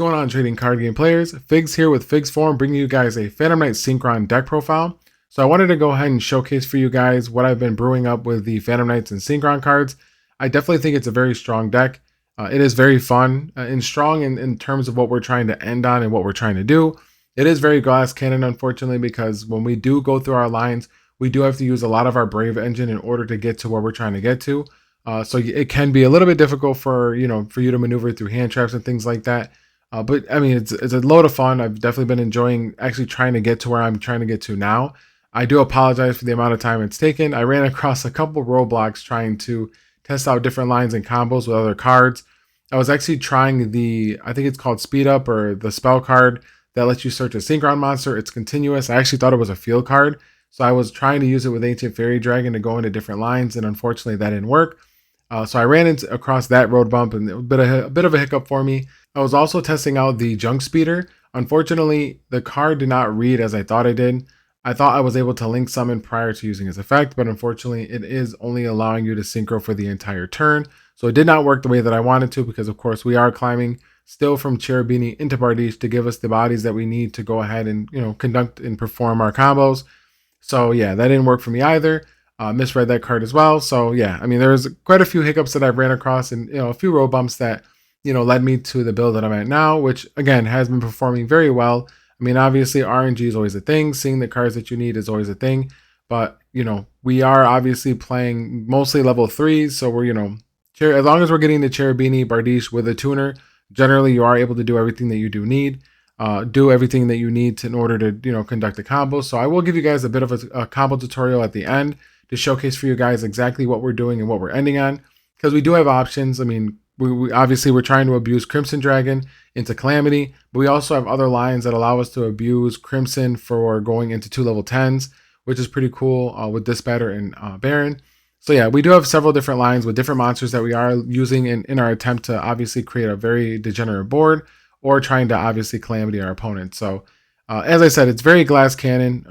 going on, trading card game players? Figs here with Figs Forum, bringing you guys a Phantom Knight Synchron deck profile. So I wanted to go ahead and showcase for you guys what I've been brewing up with the Phantom Knights and Synchron cards. I definitely think it's a very strong deck. It is very fun and strong in terms of what we're trying to end on and what we're trying to do. It is very glass cannon, unfortunately, because when we do go through our lines, we do have to use a lot of our Brave engine in order to get to where we're trying to get to. So it can be a little bit difficult for you to maneuver through hand traps and things like that. But I mean, it's a load of fun. I've definitely been enjoying actually trying to get to where I'm trying to get to now. I do apologize for the amount of time it's taken. I ran across a couple roadblocks trying to test out different lines and combos with other cards. I was actually trying I think it's called Speed Up, or the spell card that lets you search a Synchron monster. It's continuous. I actually thought it was a field card. So I was trying to use it with Ancient Fairy Dragon to go into different lines, and unfortunately that didn't work. So I ran across that road bump, and it was a bit of a hiccup for me. I was also testing out the Junk Speeder. Unfortunately, the card did not read as I thought it did. I thought I was able to link summon prior to using its effect, but unfortunately it is only allowing you to synchro for the entire turn. So it did not work the way that I wanted to, because of course we are climbing still from Cherubini into Bardiche to give us the bodies that we need to go ahead and conduct and perform our combos. So yeah, that didn't work for me either. Misread that card as well. So yeah, I mean, there's quite a few hiccups that I've ran across, and a few road bumps that led me to the build that I'm at now, which again has been performing very well. I mean, obviously RNG is always a thing. Seeing the cards that you need is always a thing, but we are obviously playing mostly level 3s, so we're as long as we're getting the Cherubini Bardiche with a tuner, generally you are able to do everything that you do need. Do everything that you need in order to conduct a combo. So I will give you guys a bit of a combo tutorial at the end to showcase for you guys exactly what we're doing and what we're ending on, because we do have options. I mean, we obviously we're trying to abuse Crimson Dragon into Calamity, but we also have other lines that allow us to abuse Crimson for going into 2 level 10s, which is pretty cool with Dispatcher and Baron. So yeah, we do have several different lines with different monsters that we are using in our attempt to obviously create a very degenerate board, or trying to obviously Calamity our opponent. So as I said, it's very glass cannon.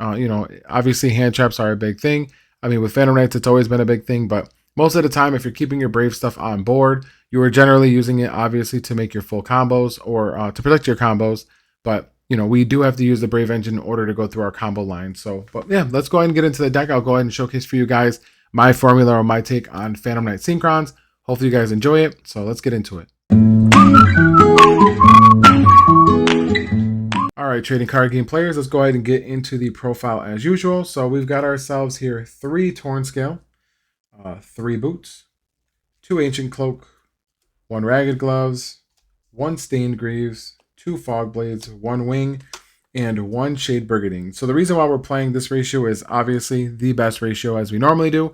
Obviously hand traps are a big thing. I mean, with Phantom Knights, it's always been a big thing, but most of the time, if you're keeping your Brave stuff on board, you are generally using it obviously to make your full combos, or to protect your combos. But we do have to use the Brave engine in order to go through our combo line. So, but yeah, let's go ahead and get into the deck. I'll go ahead and showcase for you guys my formula or my take on Phantom Knight Synchrons. Hopefully you guys enjoy it. So let's get into it. Alright, trading card game players, let's go ahead and get into the profile as usual. So we've got ourselves here 3 Torn Scale, 3 Boots, 2 Ancient Cloak, 1 Ragged Gloves, 1 Stained Greaves, 2 Fog Blades, 1 Wing, and 1 Shade Brigading. So the reason why we're playing this ratio is obviously the best ratio as we normally do,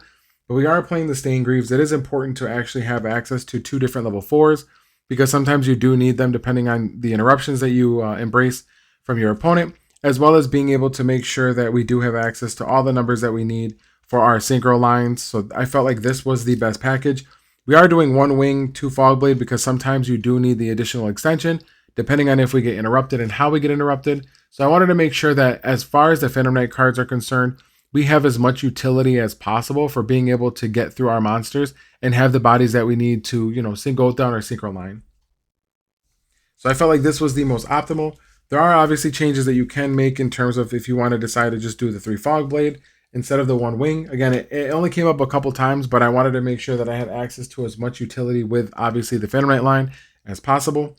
but we are playing the Stained Greaves. It is important to actually have access to 2 different level 4s, because sometimes you do need them depending on the interruptions that you embrace from your opponent, as well as being able to make sure that we do have access to all the numbers that we need for our synchro lines. So I felt like this was the best package. We are doing 1 Wing, 2 Fog Blade, because sometimes you do need the additional extension, depending on if we get interrupted and how we get interrupted. So I wanted to make sure that as far as the Phantom Knight cards are concerned, we have as much utility as possible for being able to get through our monsters and have the bodies that we need to, go down our synchro line. So I felt like this was the most optimal. There are obviously changes that you can make in terms of if you want to decide to just do the 3 Fog Blade instead of the 1 Wing. Again, it only came up a couple times, but I wanted to make sure that I had access to as much utility with obviously the Phantom Knight line as possible.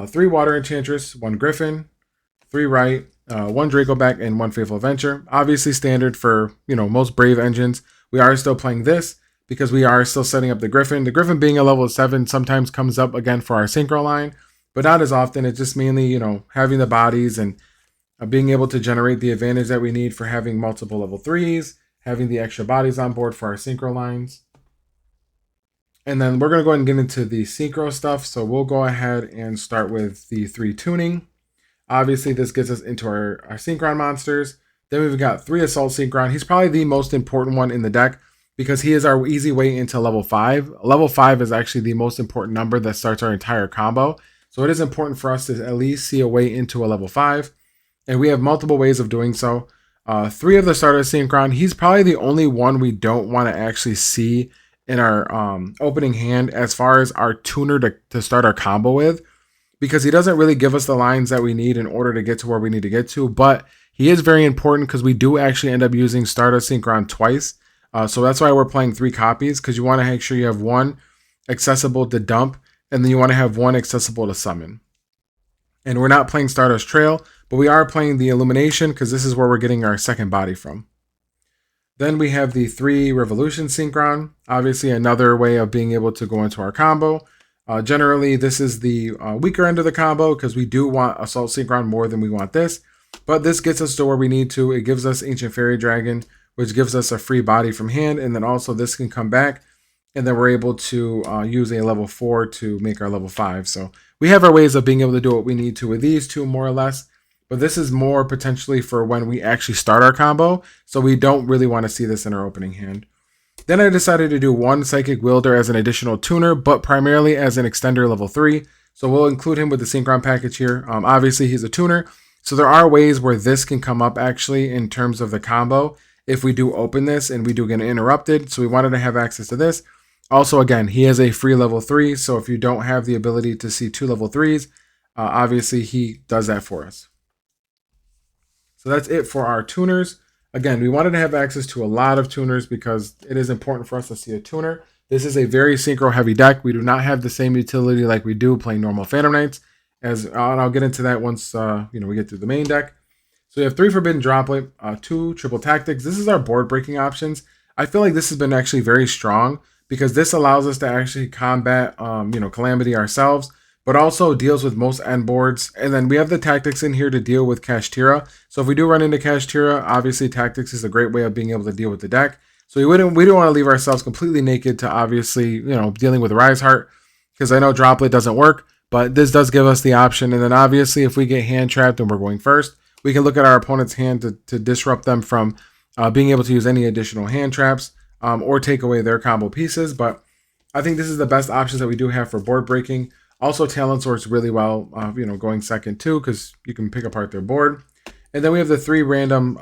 3 Water Enchantress, 1 Griffin, 3 Right, 1 Dracoback, and 1 Faithful Adventure. Obviously standard for most Brave engines. We are still playing this because we are still setting up the Griffin. The Griffin being a level 7 sometimes comes up again for our synchro line, but not as often. It's just mainly, having the bodies and being able to generate the advantage that we need for having multiple level 3s, having the extra bodies on board for our synchro lines. And then we're going to go ahead and get into the synchro stuff. So we'll go ahead and start with the 3 tuning. Obviously, this gets us into our synchron monsters. Then we've got 3 Assault Synchron. He's probably the most important one in the deck because he is our easy way into level 5. Level 5 is actually the most important number that starts our entire combo. So it is important for us to at least see a way into a level 5. And we have multiple ways of doing so. 3 of the starter Synchron. He's probably the only one we don't want to actually see in our opening hand as far as our tuner to start our combo with. because he doesn't really give us the lines that we need in order to get to where we need to get to, but he is very important because we do actually end up using Stardust Synchron twice. So that's why we're playing 3 copies, because you want to make sure you have one accessible to dump, and then you want to have one accessible to summon. And we're not playing Stardust Trail, but we are playing the Illumination because this is where we're getting our second body from. Then we have the 3 Revolution Synchron, obviously another way of being able to go into our combo. Generally, this is the weaker end of the combo because we do want Assault Synchron more than we want this. But this gets us to where we need to. It gives us Ancient Fairy Dragon, which gives us a free body from hand. And then also this can come back. And then we're able to use a level 4 to make our level 5. So we have our ways of being able to do what we need to with these two, more or less. But this is more potentially for when we actually start our combo. So we don't really want to see this in our opening hand. Then I decided to do 1 Psychic Wielder as an additional tuner, but primarily as an extender level 3. So we'll include him with the Synchron package here. Obviously, he's a tuner. So there are ways where this can come up actually in terms of the combo if we do open this and we do get interrupted. So we wanted to have access to this. Also, again, he is a free level 3. So if you don't have the ability to see 2 level 3s, obviously he does that for us. So that's it for our tuners. Again, we wanted to have access to a lot of tuners because it is important for us to see a tuner. This is a very synchro heavy deck. We do not have the same utility like we do playing normal Phantom Knights, and I'll get into that once we get through the main deck. So we have 3 Forbidden Droplet, 2 Triple Tactics. This is our board breaking options. I feel like this has been actually very strong because this allows us to actually combat Calamity ourselves, but also deals with most end boards. And then we have the tactics in here to deal with Kashtira. So if we do run into Kashtira, obviously tactics is a great way of being able to deal with the deck. So we don't want to leave ourselves completely naked to obviously, dealing with Rise Heart, because I know Droplet doesn't work, but this does give us the option. And then obviously if we get hand trapped and we're going first, we can look at our opponent's hand to disrupt them from being able to use any additional hand traps or take away their combo pieces. But I think this is the best options that we do have for board breaking. Also, Talent Source really well, going second too, because you can pick apart their board. And then we have the 3 random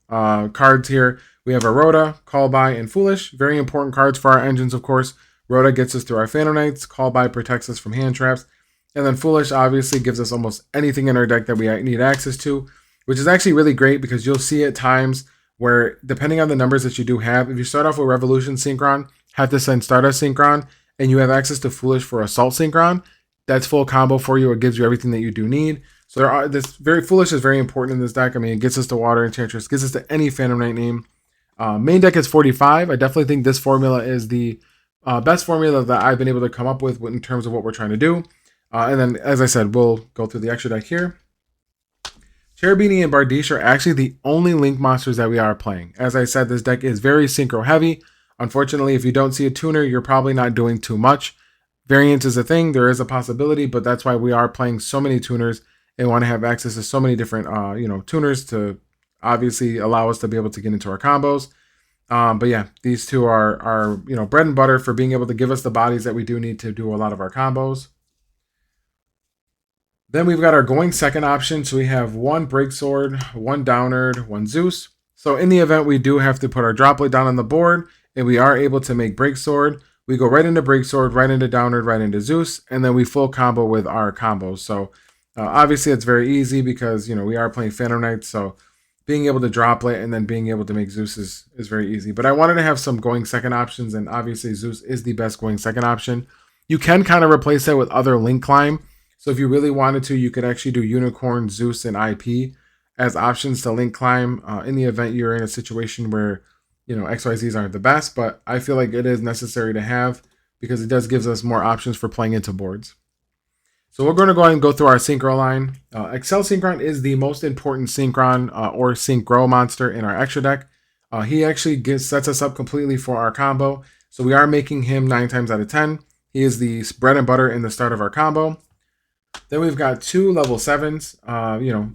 cards here. We have Rhoda, Call By, and Foolish. Very important cards for our engines, of course. Rhoda gets us through our Phantom Knights. Call By protects us from hand traps. And then Foolish obviously gives us almost anything in our deck that we need access to, which is actually really great because you'll see at times where, depending on the numbers that you do have, if you start off with Revolution Synchron, have to send Stardust Synchron, and you have access to Foolish for Assault Synchron, that's full combo for you. It gives you everything that you do need. So Foolish is very important in this deck. I mean, it gets us to Water Enchantress, gets us to any Phantom Knight name. Main deck is 45. I definitely think this formula is the best formula that I've been able to come up with in terms of what we're trying to do. And then, as I said, we'll go through the extra deck here. Cherubini and Bardiche are actually the only Link monsters that we are playing. As I said, this deck is very synchro heavy. Unfortunately, if you don't see a tuner, you're probably not doing too much. Variance is a thing. There is a possibility, but that's why we are playing so many tuners and want to have access to so many different, tuners to obviously allow us to be able to get into our combos. But yeah, these two are bread and butter for being able to give us the bodies that we do need to do a lot of our combos. Then we've got our going second option. So we have 1 Breaksword, 1 Downerd, 1 Zeus. So in the event we do have to put our Droplet down on the board and we are able to make Breaksword, we go right into Breaksword, right into Downerd, right into Zeus, and then we full combo with our combos. So obviously it's very easy because we are playing Phantom Knights, so being able to Droplet and then being able to make Zeus is very easy. But I wanted to have some going second options, and obviously Zeus is the best going second option. You can kind of replace that with other Link Climb. So if you really wanted to, you could actually do Unicorn, Zeus, and IP as options to Link Climb in the event you're in a situation where XYZs aren't the best. But I feel like it is necessary to have because it does gives us more options for playing into boards. So we're going to go ahead and go through our Synchro line. Excel Synchron is the most important Synchron or Synchro monster in our extra deck. He actually sets us up completely for our combo. So we are making him 9 times out of 10. He is the bread and butter in the start of our combo. Then we've got 2 level 7s,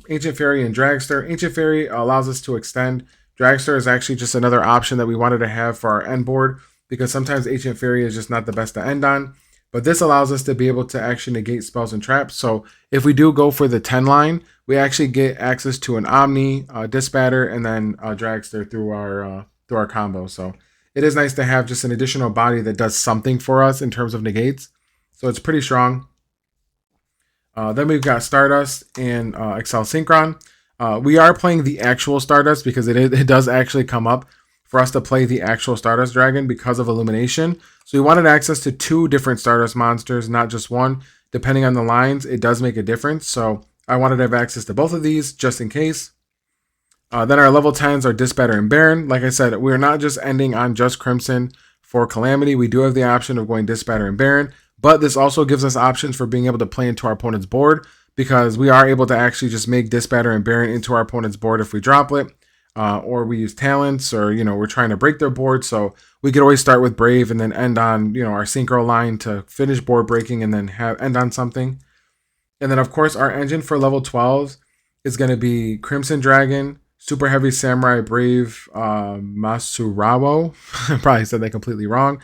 Ancient Fairy and Dragster. Ancient Fairy allows us to extend. Dragster is actually just another option that we wanted to have for our end board because sometimes Ancient Fairy is just not the best to end on. But this allows us to be able to actually negate spells and traps. So if we do go for the 10 line, we actually get access to an Omni, Disbatter, and then Dragster through our combo. So it is nice to have just an additional body that does something for us in terms of negates. So it's pretty strong. Then we've got Stardust and Excel Synchron. We are playing the actual Stardust because it does actually come up for us to play the actual Stardust Dragon because of Illumination. So we wanted access to 2 different Stardust monsters, not just one. Depending on the lines, it does make a difference. So I wanted to have access to both of these just in case. Then our level 10s are Disbatter and Baron. Like I said, we're not just ending on just Crimson for Calamity. We do have the option of going Disbatter and Baron, but this also gives us options for being able to play into our opponent's board because we are able to actually just make Disbatter and Baron into our opponent's board if we drop it, or we use talents, or we're trying to break their board. So we could always start with Brave and then end on our Synchro line to finish board breaking and then end on something. And then of course our engine for level 12s is going to be Crimson Dragon, Super Heavy Samurai, Brave Masurawo. I probably said that completely wrong.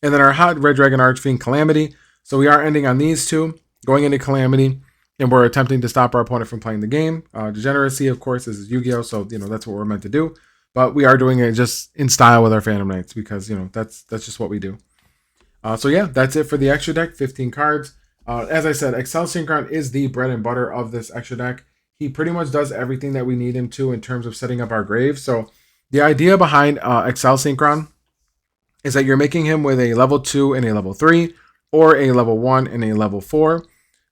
And then our Hot Red Dragon Archfiend, Calamity. So we are ending on these 2, going into Calamity, and we're attempting to stop our opponent from playing the game. Degeneracy, of course, is Yu-Gi-Oh! So that's what we're meant to do. But we are doing it just in style with our Phantom Knights because that's just what we do. So yeah, that's it for the extra deck. 15 cards. As I said, Excel Synchron is the bread and butter of this extra deck. He pretty much does everything that we need him to in terms of setting up our grave. So the idea behind Excel Synchron is that you're making him with a level 2 and a level 3, or a level 1 and a level 4.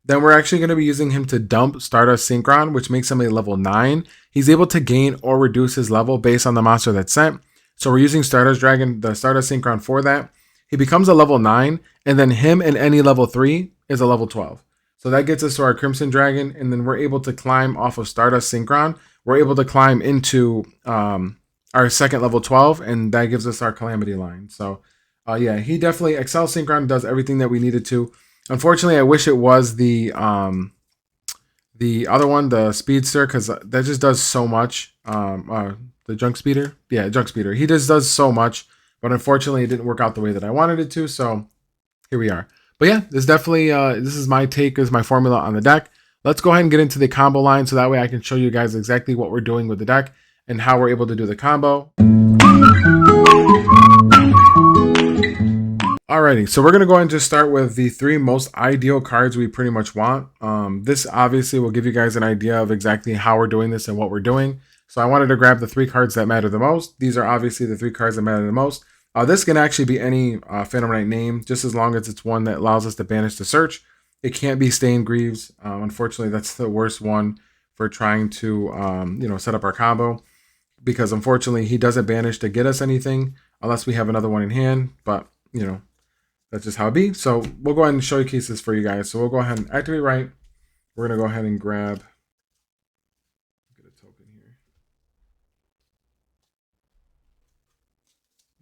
Then we're actually going to be using him to dump Stardust Synchron, which makes him a level 9. He's able to gain or reduce his level based on the monster that's sent. So we're using Stardust Dragon, the Stardust Synchron for that. He becomes a level 9, and then him and any level 3 is a level 12. So that gets us to our Crimson Dragon, and then we're able to climb off of Stardust Synchron. We're able to climb into our second level 12, and that gives us our Calamity line. So yeah, he definitely, Excel Synchron does everything that we needed to. Unfortunately, I wish it was the other one, the Speedster, because that just does so much. The Junk Speeder? Yeah, Junk Speeder. He just does so much, but unfortunately it didn't work out the way that I wanted it to, so here we are. But yeah, this definitely, this is my take, is my formula on the deck. Let's go ahead and get into the combo line so that way I can show you guys exactly what we're doing with the deck and how we're able to do the combo. Alrighty, so we're going to go ahead and just start with the 3 most ideal cards we pretty much want. This obviously will give you guys an idea of exactly how we're doing this and what we're doing. So I wanted to grab the 3 cards that matter the most. These are obviously the 3 cards that matter the most. This can actually be any Phantom Knight name, just as long as it's one that allows us to banish the search. It can't be Stained Greaves. Unfortunately, that's the worst one for trying to set up our combo, because unfortunately he doesn't banish to get us anything unless we have another one in hand. But that's just how it be. So we'll go ahead and showcase this for you guys. So we'll go ahead and activate right. We're gonna go ahead and grab. Get a token here.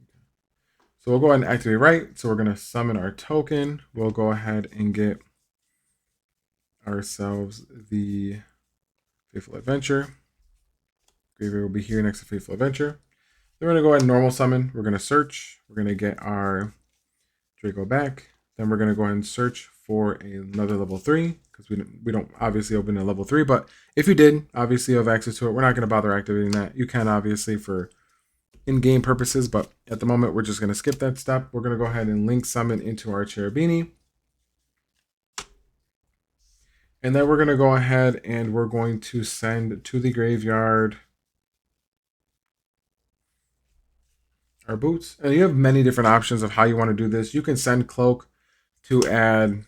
Okay. So we'll go ahead and activate right. So we're gonna summon our token. We'll go ahead and get ourselves the Faithful Adventure. Graveyard will be here next to Faithful Adventure. Then we're gonna go ahead and normal summon. We're gonna search. We're gonna get our Draco back. Then we're gonna go ahead and search for another level 3, because we don't obviously open a level 3, but if you did, obviously you have access to it. We're not gonna bother activating that. You can obviously for in-game purposes, but at the moment we're just gonna skip that step. We're gonna go ahead and link summon into our Cherubini. And then we're gonna go ahead and we're going to send to the graveyard our boots. And you have many different options of how you want to do this. You can send Cloak to add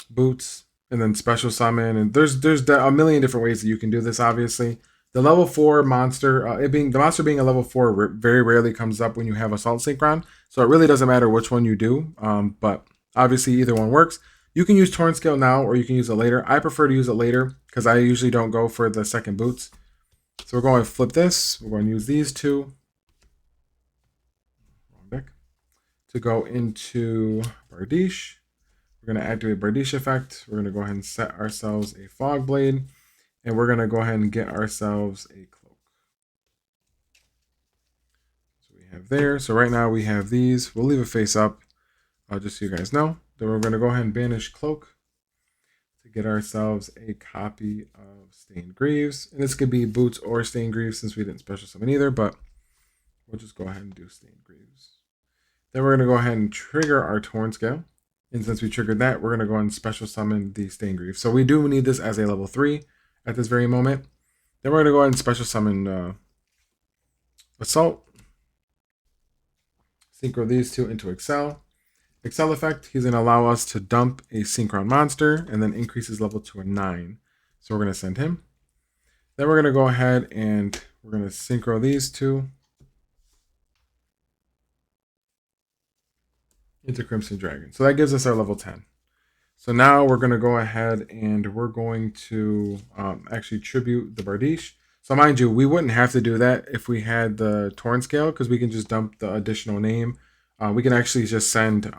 boots, and then special summon, and there's a million different ways that you can do this. Obviously, the level 4 monster, the monster being a level 4 very rarely comes up when you have Assault Synchron, so it really doesn't matter which one you do. But obviously either one works. You can use Torn Scale now, or you can use it later. I prefer to use it later because I usually don't go for the second boots. So we're going to flip this. We're going to use these 2 to go into Bardiche. We're going to activate Bardiche effect. We're going to go ahead and set ourselves a Fog Blade, and we're going to go ahead and get ourselves a Cloak. So we have there. So right now we have these. We'll leave it face up, just so you guys know. Then we're going to go ahead and banish Cloak to get ourselves a copy of Stained Greaves. And this could be Boots or Stained Greaves, since we didn't special summon either, but we'll just go ahead and do Stained Greaves. Then we're going to go ahead and trigger our Torn Scale. And since we triggered that, we're going to go and special summon the Stained Grief. So we do need this as a level 3 at this very moment. Then we're going to go ahead and special summon Assault. Synchro these two into Excel. Excel effect, he's going to allow us to dump a Synchron monster and then increase his level to a 9. So we're going to send him. Then we're going to go ahead and we're going to synchro these two into Crimson Dragon. So that gives us our level 10. So now we're going to go ahead and we're going to actually tribute the Bardiche. So mind you, we wouldn't have to do that if we had the Torn Scale because we can just dump the additional name. We can actually just send...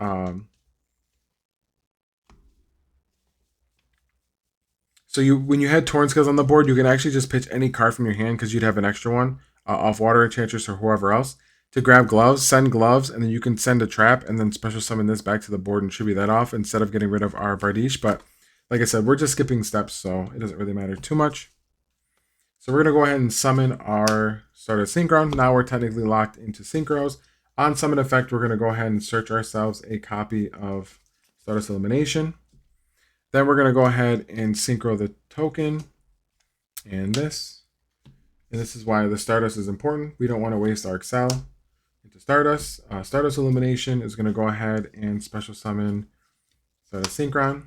So when you had Torn Scales on the board, you can actually just pitch any card from your hand because you'd have an extra one off Water Enchantress or whoever else to grab gloves, send gloves, and then you can send a trap and then special summon this back to the board and tribute that off instead of getting rid of our Bardiche. But like I said, we're just skipping steps, so it doesn't really matter too much. So we're going to go ahead and summon our Stardust Synchron. Now we're technically locked into Synchros. On summon effect, we're going to go ahead and search ourselves a copy of Stardust Illumination. Then we're going to go ahead and synchro the token and this. And this is why the Stardust is important. We don't want to waste our Excel into Stardust. Stardust Illumination is going to go ahead and special summon Stardust Synchron.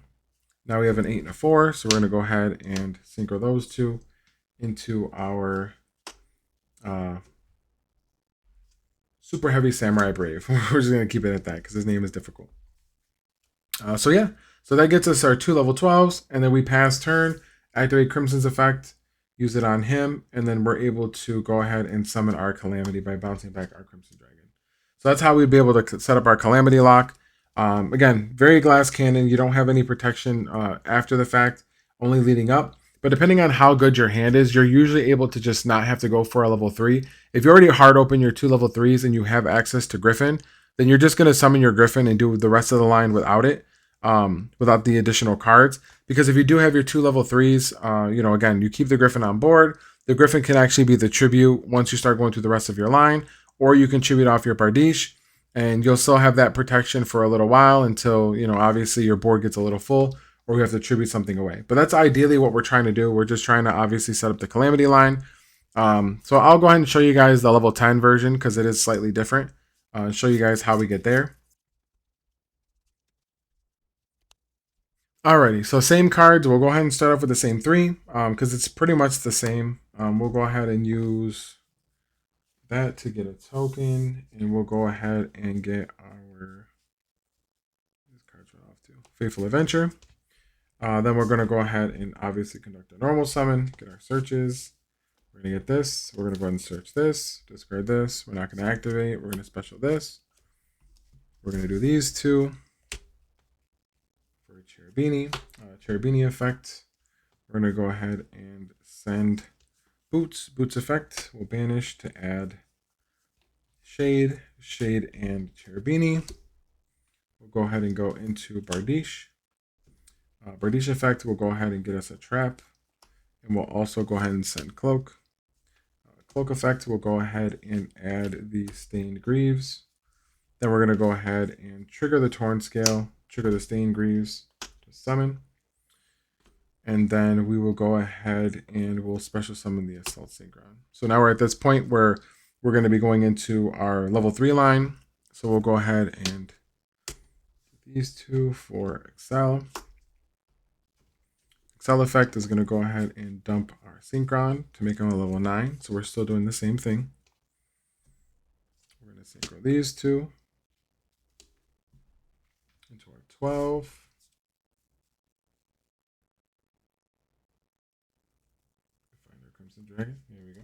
Now we have an 8 and a 4, so we're going to go ahead and synchro those two into our Super Heavy Samurai Brave. We're just going to keep it at that because his name is difficult. So yeah, so that gets us our 2 level 12s, and then we pass turn, activate Crimson's effect, use it on him, and then we're able to go ahead and summon our Calamity by bouncing back our Crimson Dragon. So that's how we'd be able to set up our Calamity lock. Again, very glass cannon. You don't have any protection after the fact, only leading up. But depending on how good your hand is, you're usually able to just not have to go for a level 3. If you already hard open your 2 level 3s and you have access to Griffin, then you're just going to summon your Griffin and do the rest of the line without it, without the additional cards. Because if you do have your 2 level 3s, again, you keep the Griffin on board. The Griffin can actually be the tribute once you start going through the rest of your line, or you can tribute off your Bardiche, and you'll still have that protection for a little while until, obviously your board gets a little full, or we have to tribute something away. But that's ideally what we're trying to do. We're just trying to obviously set up the Calamity line. So I'll go ahead and show you guys the level 10 version because it is slightly different. Show you guys how we get there. Alrighty, so same cards. We'll go ahead and start off with the same 3 because it's pretty much the same. We'll go ahead and use that to get a token, and we'll go ahead and get our Faithful Adventure. Then we're going to go ahead and obviously conduct a normal summon, get our searches. We're going to get this. We're going to go ahead and search this, discard this. We're not going to activate. We're going to special this. We're going to do these two for Cherubini. Cherubini effect. We're going to go ahead and send Boots. Boots effect will banish to add Shade, Shade, and Cherubini. We'll go ahead and go into Bardiche. Bardiche effect will go ahead and get us a trap, and we'll also go ahead and send Cloak. Cloak effect will go ahead and add the Stained Greaves. Then we're going to go ahead and trigger the Torn Scale, trigger the Stained Greaves to summon, and then we will go ahead and we'll special summon the Assault Synchron. So now we're at this point where we're going to be going into our level 3 line. So we'll go ahead and do these two for Excel. Excel effect is going to go ahead and dump our Synchron to make him a level 9. So we're still doing the same thing. We're going to synchro these two into our 12. Find our Crimson Dragon. Here we go.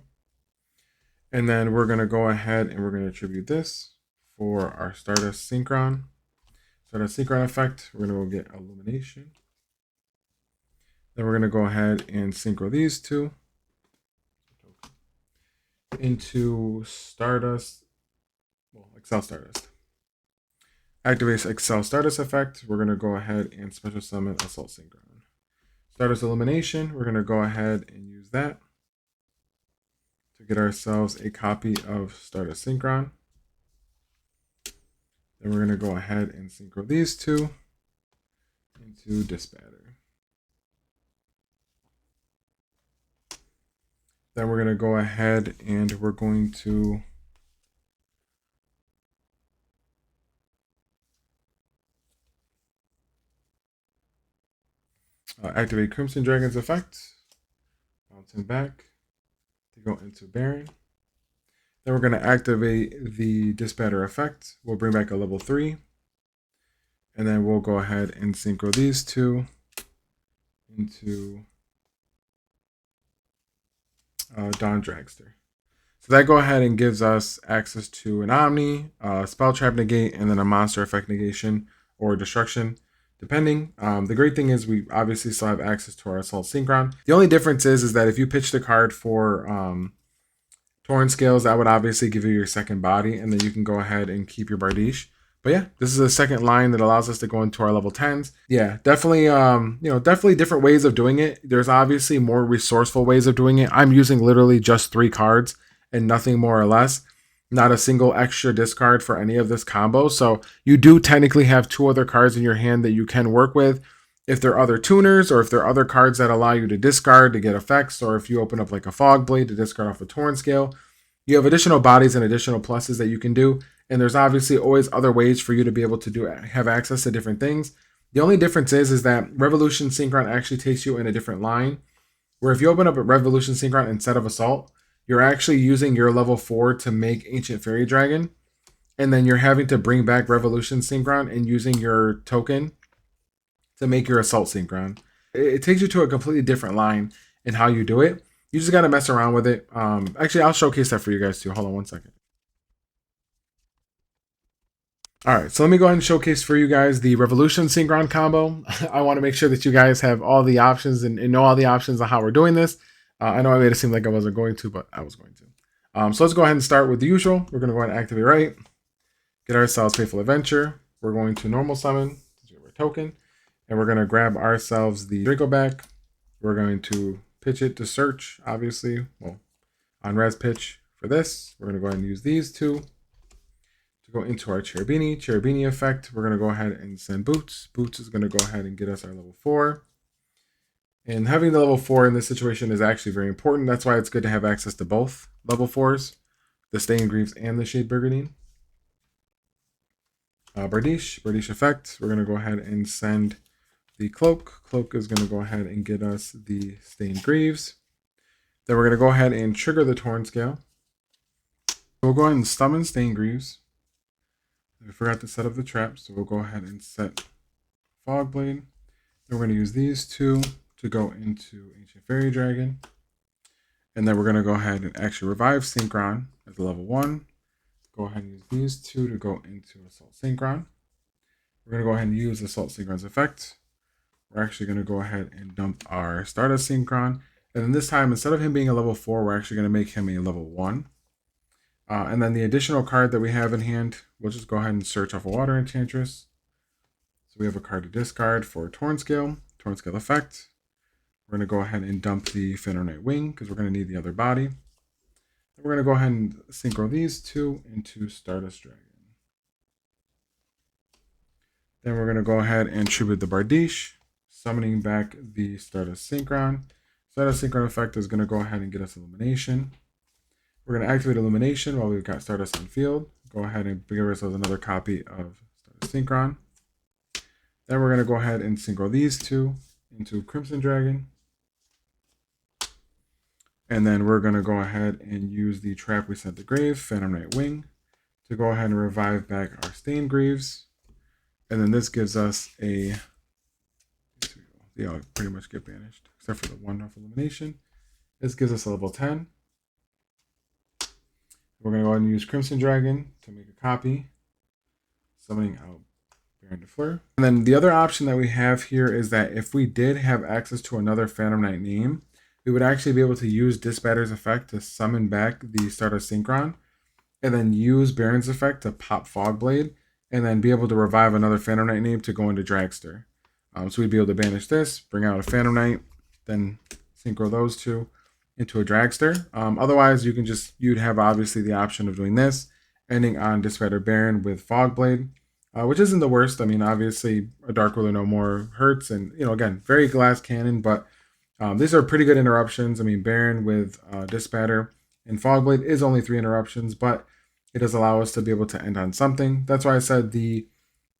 And then we're going to go ahead and we're going to attribute this for our Stardust Synchron. Stardust Synchron effect, we're going to go get Illumination. Then we're going to go ahead and synchro these two into Stardust, Excel Stardust. Activates Excel Stardust effect. We're going to go ahead and special summon Assault Synchron. Stardust Illumination, we're going to go ahead and use that to get ourselves a copy of Stardust Synchron. Then we're going to go ahead and synchro these two into Disbatter. Then we're going to go ahead and we're going to activate Crimson Dragon's effect. Bounce him back to go into Baron. Then we're going to activate the Disbatter effect. We'll bring back a level 3. And then we'll go ahead and synchro these two into Dawn Dragster. So that go ahead and gives us access to an Omni, Spell Trap Negate, and then a Monster Effect Negation or Destruction, depending. The great thing is we obviously still have access to our Assault Synchron. The only difference is that if you pitch the card for Torn Scales, that would obviously give you your second body, and then you can go ahead and keep your Bardiche. But yeah, this is a second line that allows us to go into our level 10s. Yeah, definitely, definitely different ways of doing it. There's obviously more resourceful ways of doing it. I'm using literally just 3 cards and nothing more or less. Not a single extra discard for any of this combo. So you do technically have 2 other cards in your hand that you can work with. If there are other tuners, or if there are other cards that allow you to discard to get effects, or if you open up like a Fog Blade to discard off a Torn Scale, you have additional bodies and additional pluses that you can do. And there's obviously always other ways for you to be able to have access to different things. The only difference is that Revolution Synchron actually takes you in a different line, where if you open up a Revolution Synchron instead of Assault, you're actually using your level 4 to make Ancient Fairy Dragon, and then you're having to bring back Revolution Synchron and using your token to make your Assault Synchron. It takes you to a completely different line in how you do it. You just got to mess around with it. Actually, I'll showcase that for you guys too. Hold on one second. All right, so let me go ahead and showcase for you guys the Revolution Synchron combo. I want to make sure that you guys have all the options and know all the options on how we're doing this. I know I made it seem like I wasn't going to, but I was going to. So let's go ahead and start with the usual. We're going to go ahead and activate right. Get ourselves Faithful Adventure. We're going to normal summon, our token. And we're going to grab ourselves the Draco back. We're going to pitch it to search, obviously. Well, on res pitch for this. We're going to go ahead and use these two. Go into our Cherubini effect. We're going to go ahead and send Boots. Boots is going to go ahead and get us our level 4. And having the level 4 in this situation is actually very important. That's why it's good to have access to both level 4s, the Stained Greaves and the Shade Burgundy. Bardiche effect. We're going to go ahead and send the Cloak. Cloak is going to go ahead and get us the Stained Greaves. Then we're going to go ahead and trigger the Torn Scale. We'll go ahead and summon Stained Greaves. We forgot to set up the trap, so we'll go ahead and set Fog Blade. Then we're going to use these two to go into Ancient Fairy Dragon. And then we're going to go ahead and actually revive Synchron as a level 1. Go ahead and use these two to go into Assault Synchron. We're going to go ahead and use Assault Synchron's effect. We're actually going to go ahead and dump our Stardust Synchron. And then this time, instead of him being a level 4, we're actually going to make him a level 1. And then the additional card that we have in hand, we'll just go ahead and search off a Water Enchantress. So we have a card to discard for Torn Scale effect. We're going to go ahead and dump the Phantom Knight Wing because we're going to need the other body. And we're going to go ahead and synchro these two into Stardust Dragon. Then we're going to go ahead and tribute the Bardiche, summoning back the Stardust Synchron. Stardust Synchron effect is going to go ahead and get us Illumination. We're going to activate Illumination while we've got Stardust on field. Go ahead and give ourselves another copy of Stardust Synchron. Then we're going to go ahead and synchro these two into Crimson Dragon. And then we're going to go ahead and use the trap we sent to Grave, Phantom Knight Wing, to go ahead and revive back our Stained Greaves. And then this gives us a... They all pretty much get banished, except for the one off Illumination. This gives us a level 10. We're going to go ahead and use Crimson Dragon to make a copy, summoning out Baron de Fleur. And then the other option that we have here is that if we did have access to another Phantom Knight name, we would actually be able to use Disbatter's effect to summon back the Stardust Synchron, and then use Baron's effect to pop Fog Blade, and then be able to revive another Phantom Knight name to go into Dragster. So we'd be able to banish this, bring out a Phantom Knight, then synchro those two into a Dragster. Otherwise, you'd have obviously the option of doing this, ending on Disbatter Baron with Fog Blade, which isn't the worst. I mean, obviously, a Dark Ruler no more hurts, and again, very glass cannon, but these are pretty good interruptions. I mean, Baron with Dispatter and Fogblade is only 3 interruptions, but it does allow us to be able to end on something. That's why I said the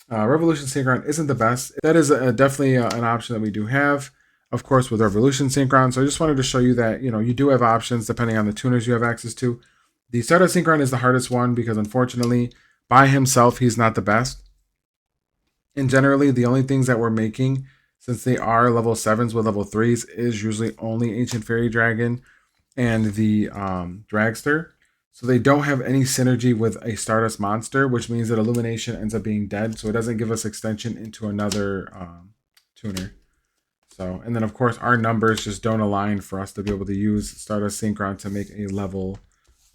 Revolution Synchron isn't the best. That is definitely an option that we do have, of course, with Revolution Synchron. So I just wanted to show you that you do have options depending on the tuners you have access to. The Stardust Synchron is the hardest one because unfortunately, by himself, he's not the best. And generally, the only things that we're making, since they are level 7s with level 3s, is usually only Ancient Fairy Dragon and the Dragster. So they don't have any synergy with a Stardust monster, which means that Illumination ends up being dead. So it doesn't give us extension into another tuner. So, and then of course our numbers just don't align for us to be able to use Stardust Synchron to make a level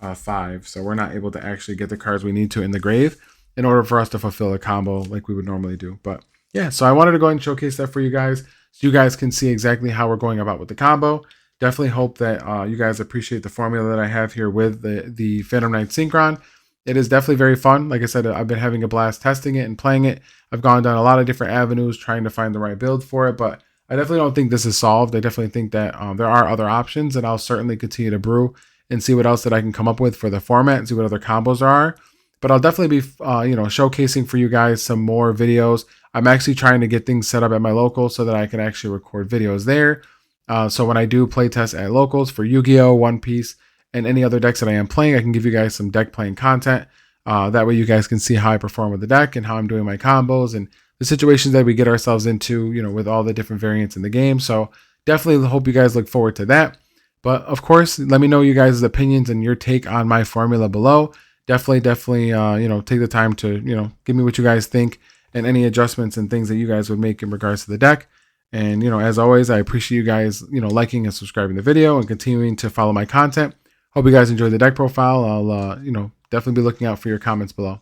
5. So we're not able to actually get the cards we need to in the grave in order for us to fulfill a combo like we would normally do. But yeah, so I wanted to go ahead and showcase that for you guys so you guys can see exactly how we're going about with the combo. Definitely hope that you guys appreciate the formula that I have here with the Phantom Knight Synchron. It is definitely very fun. Like I said, I've been having a blast testing it and playing it. I've gone down a lot of different avenues trying to find the right build for it, but I definitely don't think this is solved. I definitely think that there are other options, and I'll certainly continue to brew and see what else that I can come up with for the format and see what other combos there are. But I'll definitely be, showcasing for you guys some more videos. I'm actually trying to get things set up at my local so that I can actually record videos there. So when I do playtest at locals for Yu-Gi-Oh, One Piece, and any other decks that I am playing, I can give you guys some deck playing content. That way you guys can see how I perform with the deck and how I'm doing my combos and the situations that we get ourselves into, with all the different variants in the game. So definitely hope you guys look forward to that. But of course, let me know you guys' opinions and your take on my formula below. Definitely, take the time to, give me what you guys think and any adjustments and things that you guys would make in regards to the deck. And, as always, I appreciate you guys, liking and subscribing the video and continuing to follow my content. Hope you guys enjoy the deck profile. I'll, definitely be looking out for your comments below.